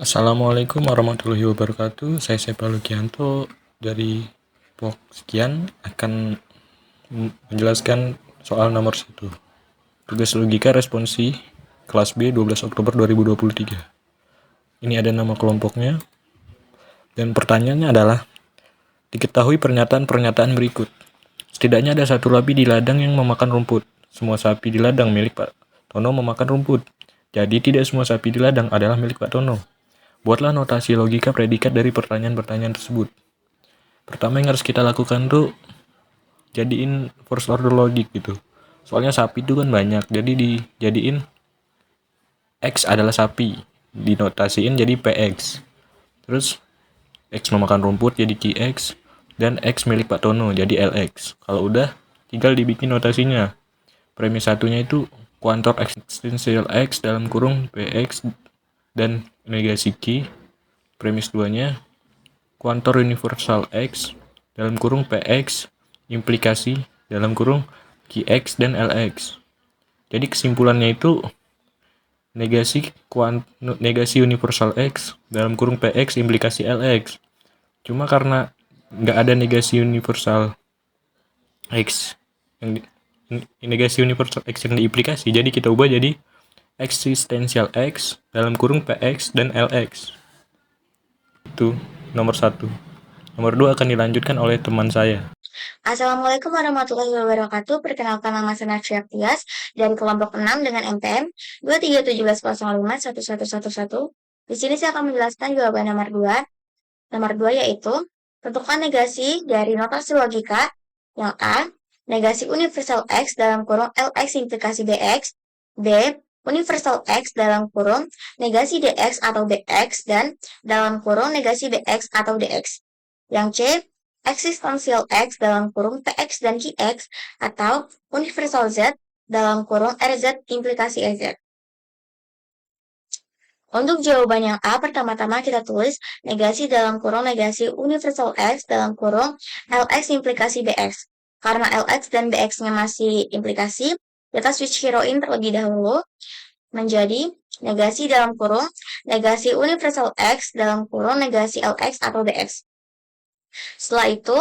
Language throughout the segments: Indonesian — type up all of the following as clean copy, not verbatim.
Assalamualaikum warahmatullahi wabarakatuh. Saya Sepa Lukianto dari Pok sekian akan menjelaskan soal nomor 1. Tugas logika responsi kelas B 12 Oktober 2023. Ini ada nama kelompoknya. Dan pertanyaannya adalah, diketahui pernyataan-pernyataan berikut. Setidaknya ada satu sapi di ladang yang memakan rumput. Semua sapi di ladang milik Pak Tono memakan rumput. Jadi tidak semua sapi di ladang adalah milik Pak Tono. Buatlah notasi logika predikat dari pertanyaan-pertanyaan tersebut. Pertama yang harus kita lakukan tuh jadiin first order logic gitu. Soalnya sapi itu kan banyak, jadi dijadiin X adalah sapi, dinotasiin jadi PX. Terus X memakan rumput jadi QX, dan X milik Pak Tono jadi LX. Kalau udah, tinggal dibikin notasinya. Premis satunya itu kuantor eksistensial X dalam kurung PX dan negasi Q. Premis 2-nya kuantor universal X dalam kurung PX implikasi dalam kurung QX dan LX. Jadi kesimpulannya itu negasi universal X dalam kurung PX implikasi LX. Cuma karena nggak ada negasi universal X yang negasi universal X yang diimplikasi, jadi kita ubah jadi eksistensial X dalam kurung PX dan LX. Itu nomor 1. Nomor 2 akan dilanjutkan oleh teman saya. Assalamualaikum warahmatullahi wabarakatuh. Perkenalkan nama saya Natsya Tias dari kelompok 6 dengan MPM 2317051111. Di sini saya akan menjelaskan jawaban nomor 2. Nomor 2 yaitu tentukan negasi dari notasi logika yang A. Negasi universal X dalam kurung LX implikasi DX. B. Universal X dalam kurung negasi DX atau DX dan dalam kurung negasi BX atau DX. Yang C. Eksistensial X dalam kurung PX dan QX atau universal Z dalam kurung RZ implikasi EZ. Untuk jawaban yang A, pertama-tama kita tulis negasi dalam kurung negasi universal X dalam kurung LX implikasi BX. Karena LX dan BX-nya masih implikasi, kita switch heroin terlebih dahulu menjadi negasi dalam kurung negasi universal X dalam kurung negasi LX atau BX. Setelah itu,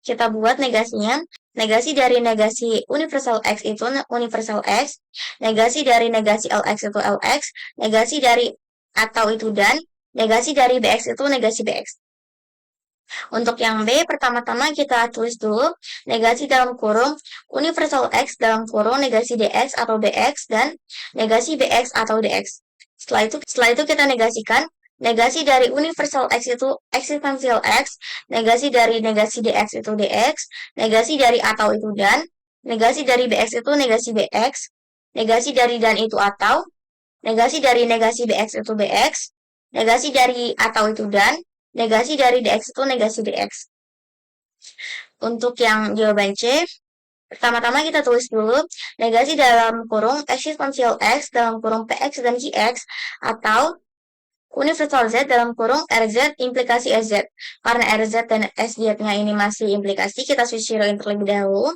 kita buat negasinya. Negasi dari negasi universal X itu universal X, negasi dari negasi LX itu LX, negasi dari atau itu dan, negasi dari BX itu negasi BX. Untuk yang B, pertama-tama kita tulis dulu negasi dalam kurung universal X dalam kurung negasi DX atau BX dan negasi BX atau DX. Setelah itu kita negasikan. Negasi dari universal X itu eksistensial X, negasi dari negasi DX itu DX, negasi dari atau itu dan, negasi dari BX itu negasi BX, negasi dari dan itu atau, negasi dari negasi BX itu BX, negasi dari atau itu dan, negasi dari DX itu negasi DX. Untuk yang jawaban C, pertama-tama kita tulis dulu negasi dalam kurung eksistensial X dalam kurung PX dan QX atau universal Z dalam kurung RZ implikasi SZ. Karena RZ dan SZ-nya ini masih implikasi, kita switch heroin terlebih dahulu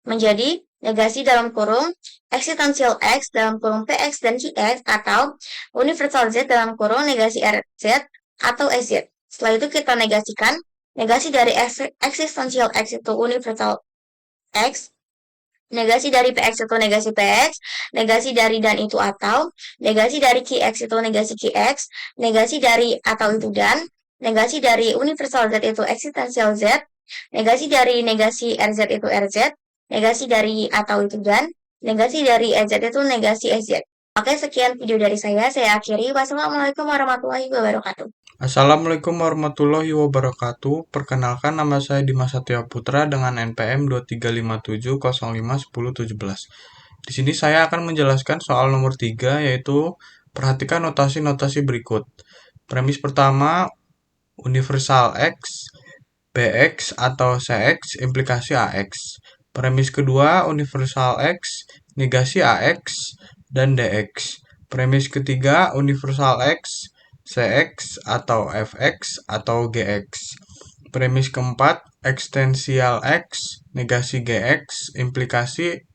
menjadi negasi dalam kurung eksistensial X dalam kurung PX dan QX atau universal Z dalam kurung negasi RZ atau SZ. Setelah itu kita negasikan. Negasi dari eksistensial X itu universal X, negasi dari PX itu negasi PX, negasi dari dan itu atau, negasi dari QX itu negasi QX, negasi dari atau itu dan, negasi dari universal Z itu eksistensial Z, negasi dari negasi RZ itu RZ, negasi dari atau itu dan, negasi dari EZ itu negasi EZ. Oke, sekian video dari saya akhiri. Wassalamualaikum warahmatullahi wabarakatuh. Assalamualaikum warahmatullahi wabarakatuh. Perkenalkan, nama saya Dimas Satya Putra dengan NPM 2357051017. Di sini saya akan menjelaskan soal nomor 3, yaitu perhatikan notasi-notasi berikut. Premis pertama, universal X, BX atau CX implikasi AX. Premis kedua, universal X, negasi AX dan DX. Premis ketiga, universal X, CX atau FX atau GX. Premis keempat, ekstensial X, negasi GX, implikasi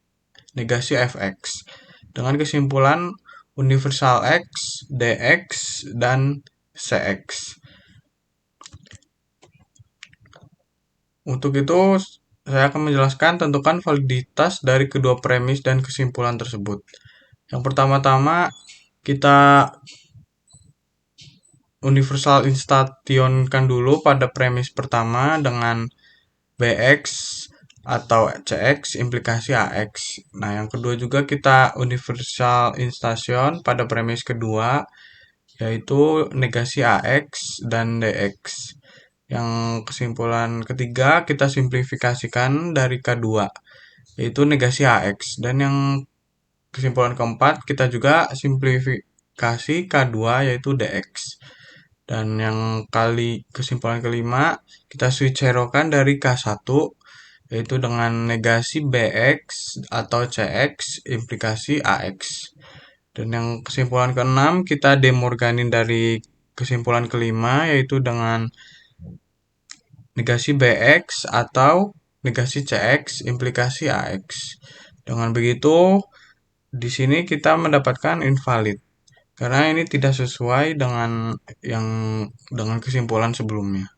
negasi FX. Dengan kesimpulan, universal X, DX, dan CX. Untuk itu, saya akan menjelaskan tentukan validitas dari kedua premis dan kesimpulan tersebut. Yang pertama-tama, kita universal instationkan dulu pada premis pertama dengan BX atau CX implikasi AX. Nah, yang kedua juga kita universal instation pada premis kedua, yaitu negasi AX dan DX. Yang kesimpulan ketiga kita simplifikasikan dari K2, yaitu negasi AX. Dan yang kesimpulan keempat kita juga simplifikasi K2, yaitu DX. Dan yang kesimpulan kelima kita switch hero-kan dari K1, yaitu dengan negasi BX atau CX implikasi AX. Dan yang kesimpulan keenam kita demorganin dari kesimpulan kelima, yaitu dengan negasi BX atau negasi CX implikasi AX. Dengan begitu, di sini kita mendapatkan invalid karena ini tidak sesuai dengan kesimpulan sebelumnya.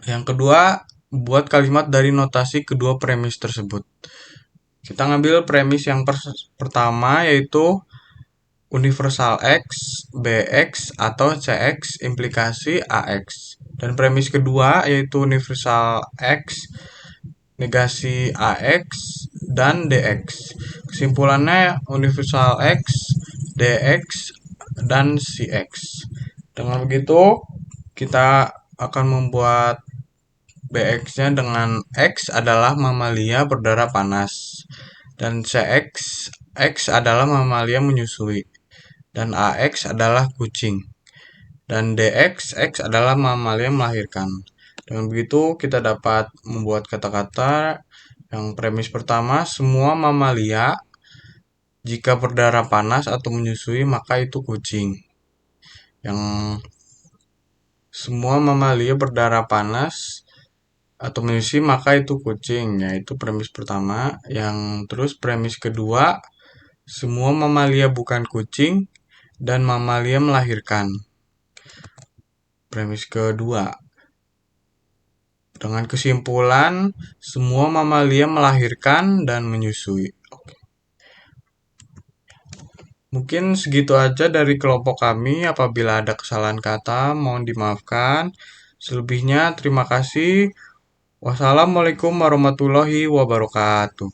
Yang kedua, buat kalimat dari notasi kedua premis tersebut. Kita ngambil premis yang pertama, yaitu universal X, BX, atau CX implikasi AX. Dan premis kedua yaitu universal X, negasi AX, dan DX. Kesimpulannya universal X, DX, dan CX. Dengan begitu, kita akan membuat BX-nya dengan X adalah mamalia berdarah panas, dan CX, X adalah mamalia menyusui, dan AX adalah kucing, dan DX, X adalah mamalia melahirkan. Dengan begitu, kita dapat membuat kata-kata yang premis pertama, semua mamalia jika berdarah panas atau menyusui maka itu kucing. Yang semua mamalia berdarah panas atau menyusui maka itu kucing, yaitu premis pertama. Yang terus premis kedua, semua mamalia bukan kucing dan mamalia melahirkan. Premis kedua, dengan kesimpulan semua mamalia melahirkan dan menyusui. Mungkin segitu aja dari kelompok kami. Apabila ada kesalahan kata, mohon dimaafkan. Selebihnya, terima kasih. Wassalamualaikum warahmatullahi wabarakatuh.